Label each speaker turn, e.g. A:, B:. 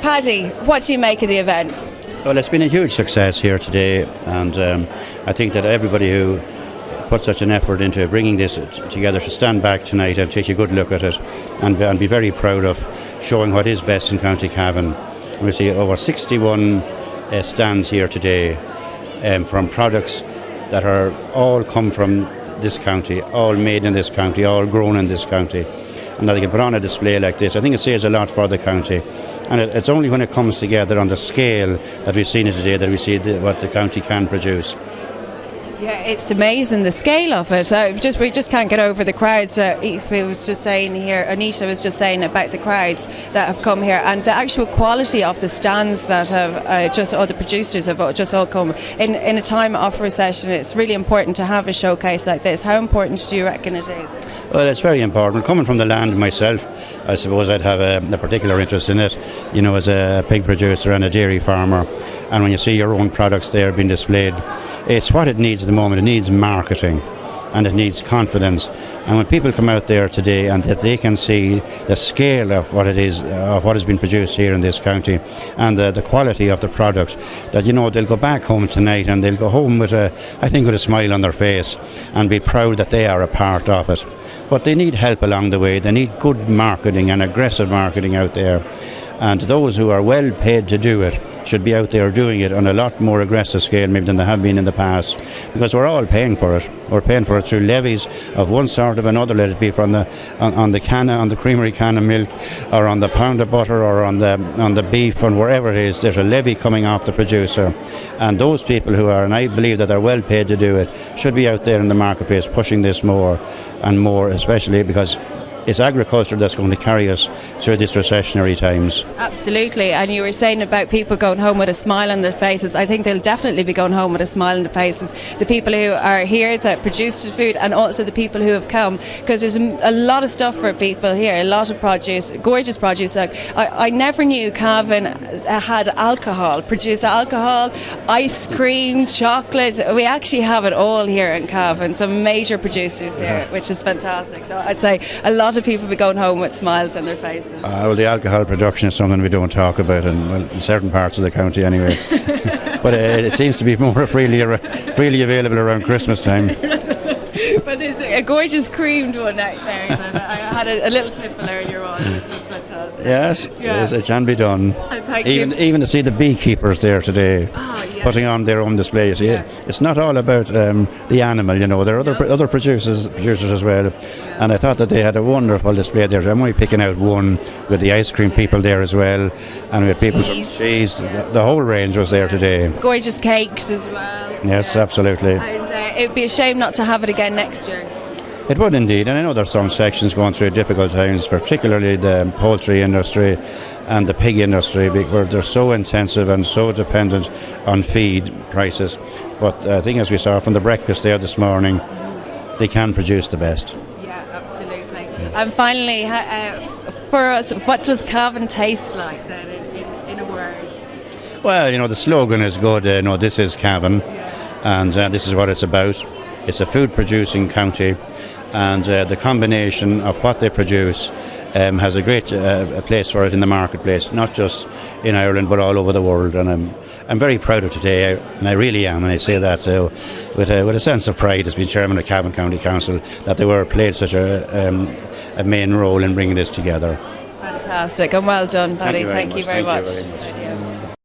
A: Paddy, what do you make of the event?
B: Well, it's been a huge success here today, and I think that everybody who put such an effort into bringing this together should stand back tonight and take a good look at it and be very proud of showing what is best in County Cavan. We see over 61 stands here today from products that are all come from this county, all made in this county, all grown in this county, and that they can put on a display like this. I think it says a lot for the county, and it's only when it comes together on the scale that we've seen it today that we see what the county can produce.
A: Yeah, it's amazing the scale of it. We just can't get over the crowds. Aoife was just saying here, Anita was just saying about the crowds that have come here and the actual quality of the stands that have just all the producers have just all come. In a time of recession, it's really important to have a showcase like this. How important do you reckon it is?
B: Well, it's very important. Coming from the land myself, I suppose I'd have a particular interest in it, you know, as a pig producer and a dairy farmer. And when you see your own products there being displayed, it's what it needs at the moment. It needs marketing and it needs confidence. And when people come out there today and that they can see the scale of what it is, of what has been produced here in this county and the quality of the product, that, you know, they'll go back home tonight and they'll go home with a smile on their face and be proud that they are a part of it. But they need help along the way. They need good marketing and aggressive marketing out there. And those who are well paid to do it should be out there doing it on a lot more aggressive scale maybe than they have been in the past, because we're all paying for it. We're paying for it through levies of one sort or another, let it be on the creamery can of milk, or on the pound of butter, or on the beef, and wherever it is, there's a levy coming off the producer. And those people who are, and I believe that they're well paid to do it, should be out there in the marketplace pushing this more and more, especially because it's agriculture that's going to carry us through these recessionary times.
A: Absolutely, and you were saying about people going home with a smile on their faces. I think they'll definitely be going home with a smile on their faces. The people who are here that produce the food, and also the people who have come, because there's a lot of stuff for people here, a lot of produce, gorgeous produce. Like I never knew Cavan had alcohol, produce alcohol, ice cream, chocolate. We actually have it all here in Cavan, some major producers here, which is fantastic. So I'd say a lot of people be going home with smiles on their faces.
B: Well, the alcohol production is something we don't talk about in certain parts of the county anyway. But it seems to be more freely available around Christmas time.
A: But there's a gorgeous creamed one out there that I had a little tipple earlier on, which is fantastic.
B: Yes, it can be done. Even to see the beekeepers there today, putting on their own displays. It's not all about the animal, you know. There are other producers as well, and I thought that they had a wonderful display there. I'm only picking out one, with the ice cream people there as well, and with people from cheese. The whole range was there today.
A: Gorgeous cakes as well.
B: Yes, absolutely.
A: And it would be a shame not to have it again next year.
B: It would indeed, and I know there's some sections going through difficult times, particularly the poultry industry and the pig industry, where they're so intensive and so dependent on feed prices. But I think, as we saw from the breakfast there this morning, they can produce the best.
A: Yeah, absolutely. And finally, for us, what does Cavan taste like then, in a word?
B: Well, you know, the slogan is good. This is Cavan, and this is what it's about. It's a food-producing county, and the combination of what they produce has a great place for it in the marketplace, not just in Ireland but all over the world. And I'm very proud of today, and I really am, and I say that with a sense of pride as being chairman of Cavan County Council, that they played such a main role in bringing this together.
A: Fantastic, and well done, Paddy. Thank you very much.